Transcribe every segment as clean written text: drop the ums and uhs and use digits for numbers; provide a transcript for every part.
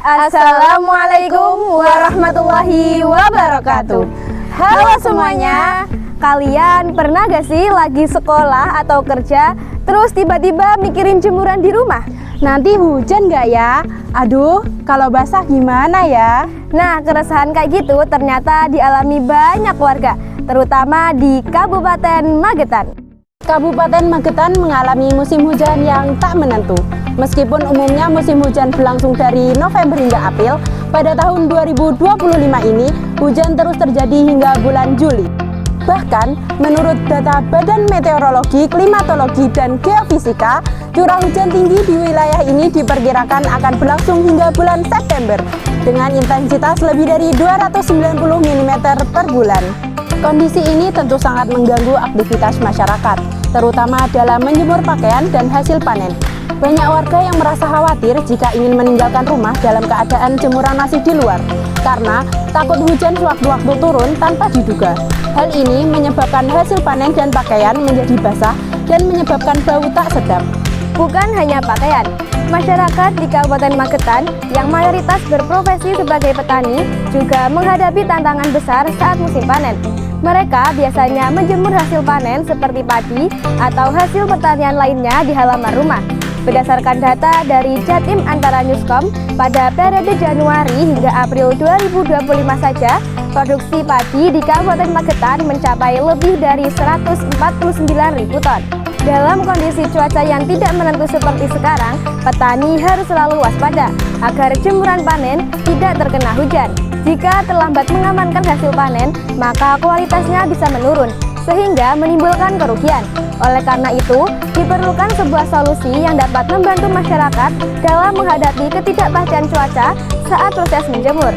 Assalamualaikum warahmatullahi wabarakatuh. Halo semuanya, kalian pernah gak sih lagi sekolah atau kerja terus tiba-tiba mikirin jemuran di rumah? Nanti hujan gak ya? Aduh, kalau basah gimana ya? Nah, keresahan kayak gitu ternyata dialami banyak warga, terutama di Kabupaten Magetan. Kabupaten Magetan mengalami musim hujan yang tak menentu. Meskipun umumnya musim hujan berlangsung dari November hingga April, pada tahun 2025 ini hujan terus terjadi hingga bulan Juli. Bahkan, menurut data Badan Meteorologi, Klimatologi, dan Geofisika, curah hujan tinggi di wilayah ini diperkirakan akan berlangsung hingga bulan September dengan intensitas lebih dari 290 mm per bulan. Kondisi ini tentu sangat mengganggu aktivitas masyarakat, terutama dalam menjemur pakaian dan hasil panen. Banyak warga yang merasa khawatir jika ingin meninggalkan rumah dalam keadaan jemuran masih di luar, karena takut hujan sewaktu-waktu turun tanpa diduga. Hal ini menyebabkan hasil panen dan pakaian menjadi basah dan menyebabkan bau tak sedap. Bukan hanya pakaian, masyarakat di Kabupaten Magetan yang mayoritas berprofesi sebagai petani juga menghadapi tantangan besar saat musim panen. Mereka biasanya menjemur hasil panen seperti padi atau hasil pertanian lainnya di halaman rumah. Berdasarkan data dari Jatim Antara Newscom, pada periode Januari hingga April 2025 saja, produksi padi di Kabupaten Magetan mencapai lebih dari 149.000 ton. Dalam kondisi cuaca yang tidak menentu seperti sekarang, petani harus selalu waspada agar jemuran panen tidak terkena hujan. Jika terlambat mengamankan hasil panen, maka kualitasnya bisa menurun, sehingga menimbulkan kerugian. Oleh karena itu, diperlukan sebuah solusi yang dapat membantu masyarakat dalam menghadapi ketidakpastian cuaca saat proses menjemur.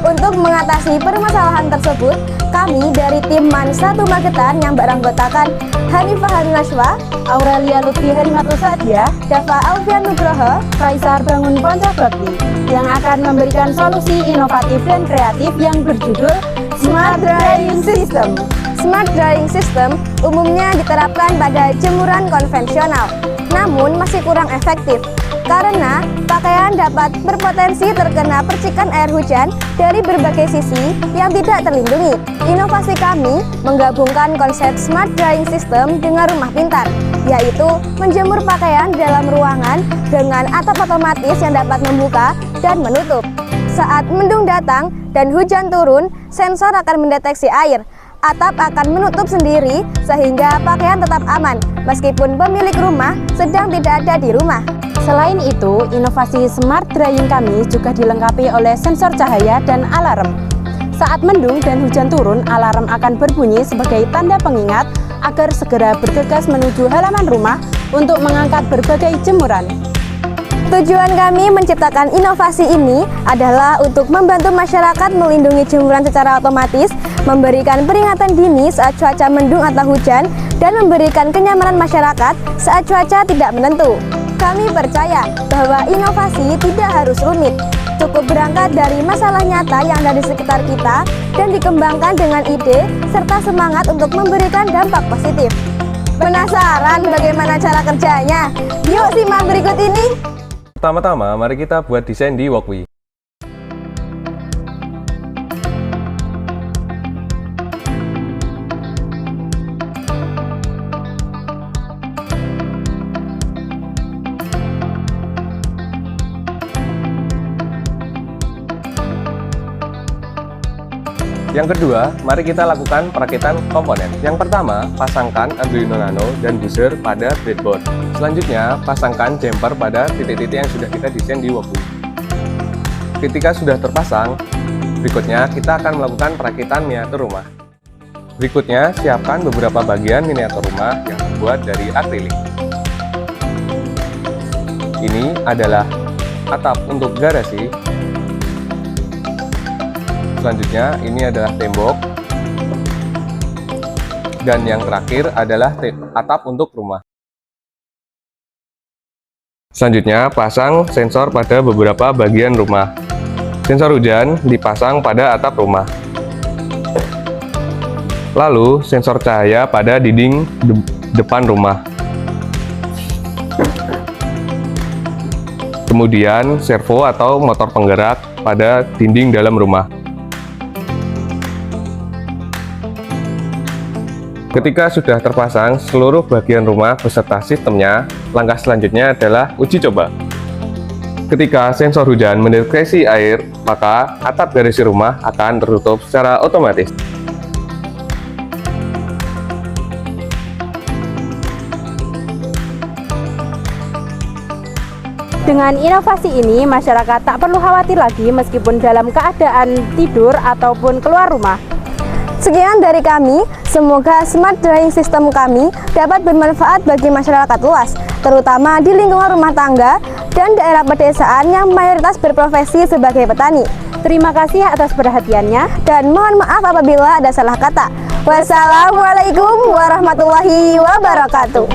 Untuk mengatasi permasalahan tersebut, kami dari tim MAN 1 Magetan yang beranggotakan Hanifah Harinashwa, Aurelia Lutfi Herimato Sadia, Dava Alfian Nugroho, Kaisar Bangun Ponco Bakti, yang akan memberikan solusi inovatif dan kreatif yang berjudul Smart Drying System. Smart Drying System umumnya diterapkan pada jemuran konvensional, namun masih kurang efektif karena pakaian dapat berpotensi terkena percikan air hujan dari berbagai sisi yang tidak terlindungi. Inovasi kami menggabungkan konsep Smart Drying System dengan rumah pintar, yaitu menjemur pakaian dalam ruangan dengan atap otomatis yang dapat membuka dan menutup. Saat mendung datang dan hujan turun, sensor akan mendeteksi air. Atap akan menutup sendiri sehingga pakaian tetap aman meskipun pemilik rumah sedang tidak ada di rumah. Selain itu, inovasi Smart Drying kami juga dilengkapi oleh sensor cahaya dan alarm. Saat mendung dan hujan turun, alarm akan berbunyi sebagai tanda pengingat agar segera bergegas menuju halaman rumah untuk mengangkat berbagai jemuran. Tujuan kami menciptakan inovasi ini adalah untuk membantu masyarakat melindungi jemuran secara otomatis, memberikan peringatan dini saat cuaca mendung atau hujan, dan memberikan kenyamanan masyarakat saat cuaca tidak menentu. Kami percaya bahwa inovasi tidak harus rumit, cukup berangkat dari masalah nyata yang ada di sekitar kita dan dikembangkan dengan ide serta semangat untuk memberikan dampak positif. Penasaran bagaimana cara kerjanya? Yuk simak berikut ini. Pertama-tama, mari kita buat desain di Walkway. Yang kedua, mari kita lakukan perakitan komponen. Yang pertama, pasangkan Arduino Nano dan buzzer pada breadboard. Selanjutnya, pasangkan jumper pada titik-titik yang sudah kita desain di Walkway. Ketika sudah terpasang, berikutnya kita akan melakukan perakitan miniatur rumah. Berikutnya, siapkan beberapa bagian miniatur rumah yang terbuat dari akrilik. Ini adalah atap untuk garasi. Selanjutnya, ini adalah tembok. Dan yang terakhir adalah atap untuk rumah. Selanjutnya, pasang sensor pada beberapa bagian rumah. Sensor hujan dipasang pada atap rumah. Lalu, sensor cahaya pada dinding depan rumah. Kemudian, servo atau motor penggerak pada dinding dalam rumah. Ketika sudah terpasang seluruh bagian rumah beserta sistemnya, langkah selanjutnya adalah uji coba. Ketika sensor hujan mendeteksi air, maka atap garasi rumah akan tertutup secara otomatis. Dengan inovasi ini, masyarakat tak perlu khawatir lagi meskipun dalam keadaan tidur ataupun keluar rumah. Sekian dari kami, semoga smart drying system kami dapat bermanfaat bagi masyarakat luas, terutama di lingkungan rumah tangga dan daerah pedesaan yang mayoritas berprofesi sebagai petani. Terima kasih atas perhatiannya. Dan mohon maaf apabila ada salah kata. Wassalamualaikum warahmatullahi wabarakatuh.